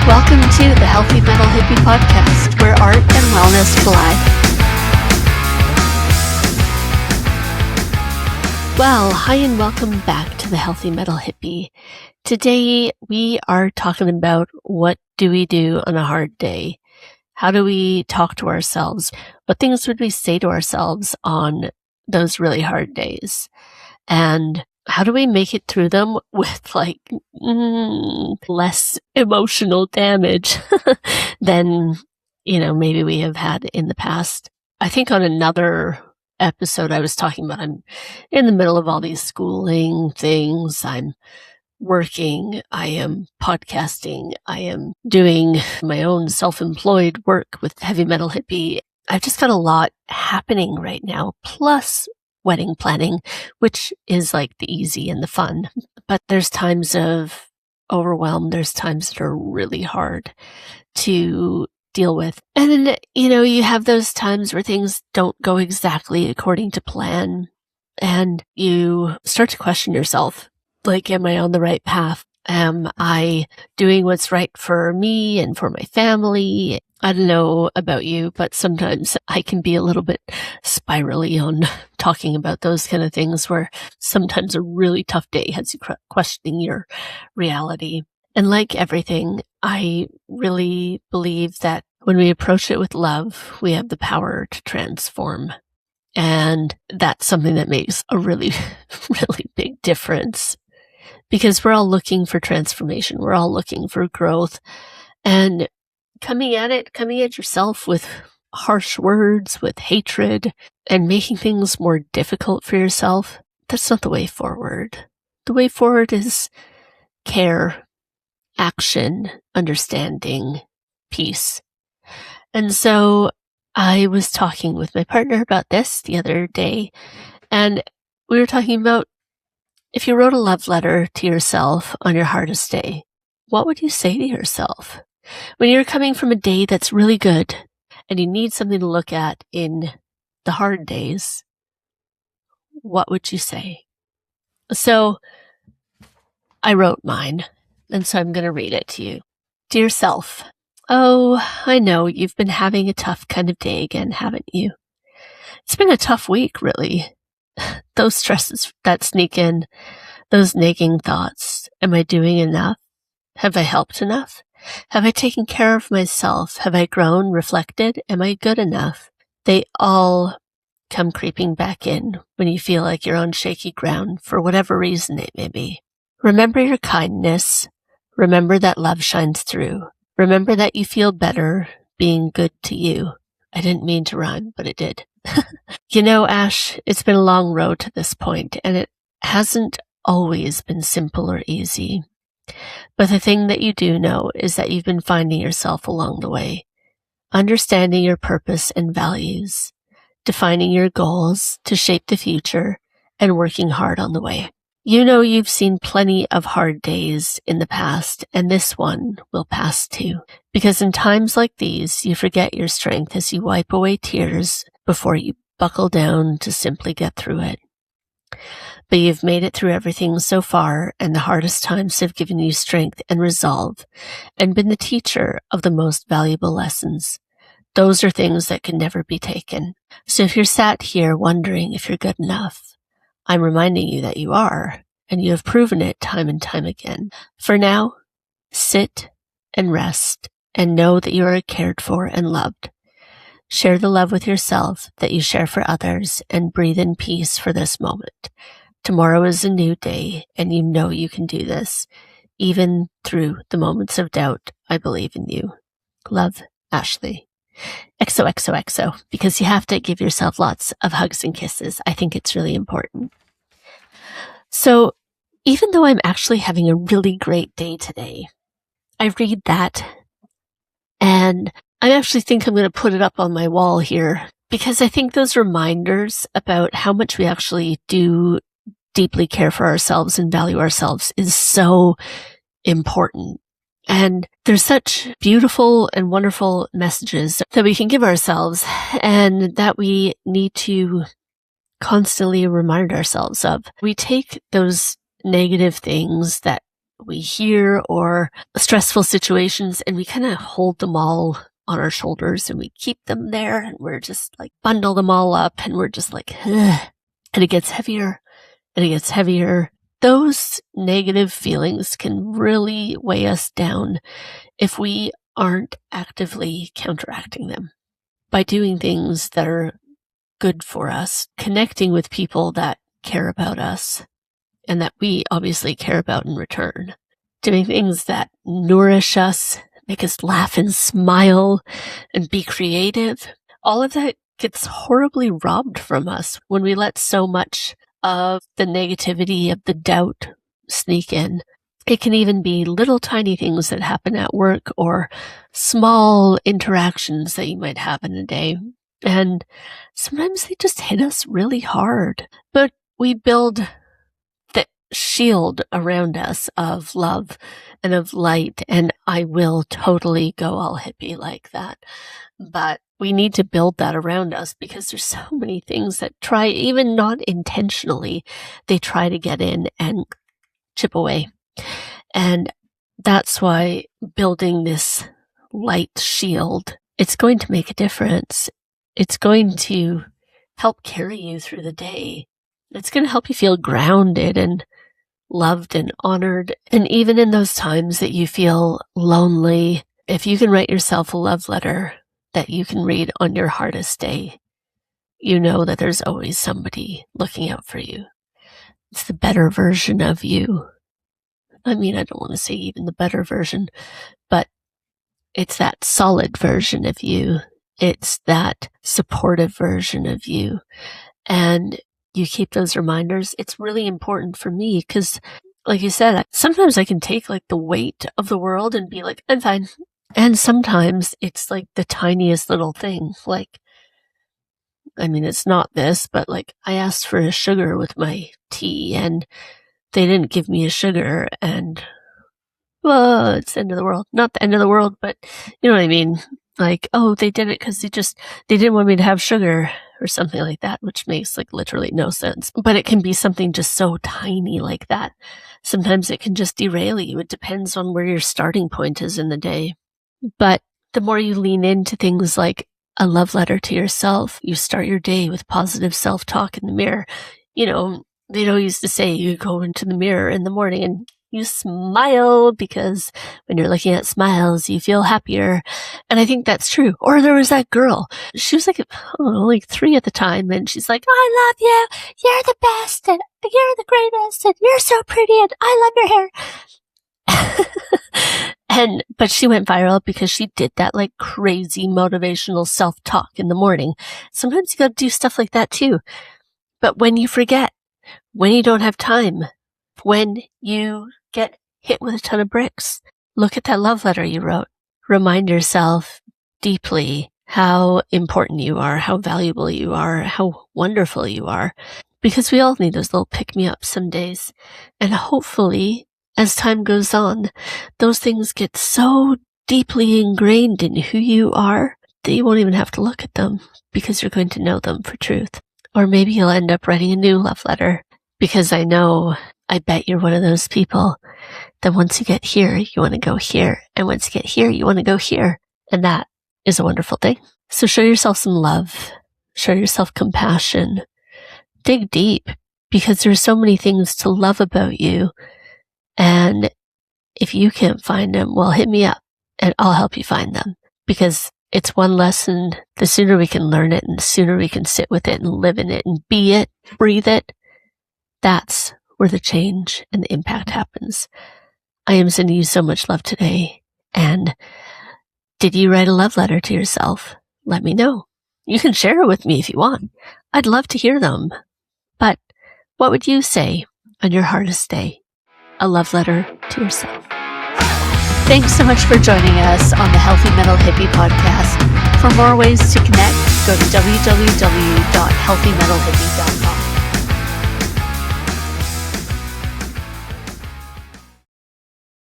Welcome to the Healthy Mental Hippie Podcast, where art and wellness collide. Well, hi and welcome back to the Healthy Mental Hippie. Today we are talking about what do we do on a hard day? How do we talk to ourselves? What things would we say to ourselves on those really hard days? And how do we make it through them with less emotional damage than, maybe we have had in the past? I think on another episode I was talking about, I'm in the middle of all these schooling things. I'm working, I am podcasting, I am doing my own self-employed work with Heavy Metal Hippie. I've just got a lot happening right now, plus wedding planning, which is like the easy and the fun. But there's times of overwhelm. There's times that are really hard to deal with. And then, you have those times where things don't go exactly according to plan. And you start to question yourself. Like, am I on the right path? Am I doing what's right for me and for my family? I don't know about you, but sometimes I can be a little bit spirally on talking about those kind of things where sometimes a really tough day has you questioning your reality. And like everything, I really believe that when we approach it with love, we have the power to transform. And that's something that makes a really, really big difference. Because we're all looking for transformation. We're all looking for growth. And coming at yourself with harsh words, with hatred, and making things more difficult for yourself, that's not the way forward. The way forward is care, action, understanding, peace. And so I was talking with my partner about this the other day, and we were talking about if you wrote a love letter to yourself on your hardest day, what would you say to yourself? When you're coming from a day that's really good and you need something to look at in the hard days, what would you say? So I wrote mine, and so I'm going to read it to you. Dear self, oh, I know you've been having a tough kind of day again, haven't you? It's been a tough week, really. Those stresses that sneak in, those nagging thoughts. Am I doing enough? Have I helped enough? Have I taken care of myself? Have I grown, reflected? Am I good enough? They all come creeping back in when you feel like you're on shaky ground for whatever reason it may be. Remember your kindness. Remember that love shines through. Remember that you feel better being good to you. I didn't mean to rhyme, but it did. Ash, it's been a long road to this point, and it hasn't always been simple or easy. But the thing that you do know is that you've been finding yourself along the way, understanding your purpose and values, defining your goals to shape the future, and working hard on the way. You know you've seen plenty of hard days in the past, and this one will pass too. Because in times like these, you forget your strength as you wipe away tears before you buckle down to simply get through it. But you've made it through everything so far, and the hardest times have given you strength and resolve, and been the teacher of the most valuable lessons. Those are things that can never be taken. So if you're sat here wondering if you're good enough, I'm reminding you that you are, and you have proven it time and time again. For now, sit and rest, and know that you are cared for and loved. Share the love with yourself that you share for others, and breathe in peace for this moment. Tomorrow is a new day, and you know you can do this. Even through the moments of doubt, I believe in you. Love, Ashley. XOXOXO, because you have to give yourself lots of hugs and kisses. I think it's really important. So, even though I'm actually having a really great day today, I read that, and I actually think I'm going to put it up on my wall here, because I think those reminders about how much we actually do deeply care for ourselves and value ourselves is so important. And there's such beautiful and wonderful messages that we can give ourselves, and that we need to constantly remind ourselves of. We take those negative things that we hear or stressful situations, and we kind of hold them all on our shoulders and we keep them there and we're just like bundle them all up and we're just like, ugh. And it gets heavier and it gets heavier. Those negative feelings can really weigh us down if we aren't actively counteracting them by doing things that are good for us, connecting with people that care about us and that we obviously care about in return, doing things that nourish us, make us laugh and smile and be creative. All of that gets horribly robbed from us when we let so much of the negativity, of the doubt sneak in. It can even be little tiny things that happen at work or small interactions that you might have in a day. And sometimes they just hit us really hard. But we build the shield around us of love and of light. And I will totally go all hippie like that. But we need to build that around us because there's so many things that try, even not intentionally, they try to get in and chip away. And that's why building this light shield, it's going to make a difference. It's going to help carry you through the day. It's going to help you feel grounded and loved and honored. And even in those times that you feel lonely, if you can write yourself a love letter that you can read on your hardest day, you know that there's always somebody looking out for you. It's the better version of you. I mean, I don't want to say even the better version, but it's that solid version of you. It's that supportive version of you. And you keep those reminders. It's really important for me because, like you said, sometimes I can take like the weight of the world and be like, I'm fine. And sometimes it's like the tiniest little thing. Like, I mean, it's not this, but like I asked for a sugar with my tea and they didn't give me a sugar and, well, it's the end of the world. Not the end of the world, but you know what I mean? Like, oh, they did it because they didn't want me to have sugar or something like that, which makes like literally no sense. But it can be something just so tiny like that. Sometimes it can just derail you. It depends on where your starting point is in the day. But the more you lean into things like a love letter to yourself, you start your day with positive self-talk in the mirror. You know, they'd always used to say you go into the mirror in the morning and you smile because when you're looking at smiles, you feel happier. And I think that's true. Or there was that girl. She was like, I don't know, like 3 at the time. And she's like, I love you. You're the best. And you're the greatest. And you're so pretty. And I love your hair. But she went viral because she did that like crazy motivational self-talk in the morning. Sometimes you got to do stuff like that too. But when you forget, when you don't have time, when you get hit with a ton of bricks, look at that love letter you wrote. Remind yourself deeply how important you are, how valuable you are, how wonderful you are. Because we all need those little pick-me-ups some days. And hopefully, as time goes on, those things get so deeply ingrained in who you are that you won't even have to look at them because you're going to know them for truth. Or maybe you'll end up writing a new love letter because I bet you're one of those people that once you get here, you want to go here. And once you get here, you want to go here. And that is a wonderful thing. So show yourself some love. Show yourself compassion. Dig deep because there's so many things to love about you. And if you can't find them, well, hit me up and I'll help you find them because it's one lesson. The sooner we can learn it and the sooner we can sit with it and live in it and be it, breathe it, that's where the change and the impact happens. I am sending you so much love today. And did you write a love letter to yourself? Let me know. You can share it with me if you want. I'd love to hear them. But what would you say on your hardest day? A love letter to yourself. Thanks so much for joining us on the Healthy Mental Hippie podcast. For more ways to connect, go to www.healthymentalhippie.com.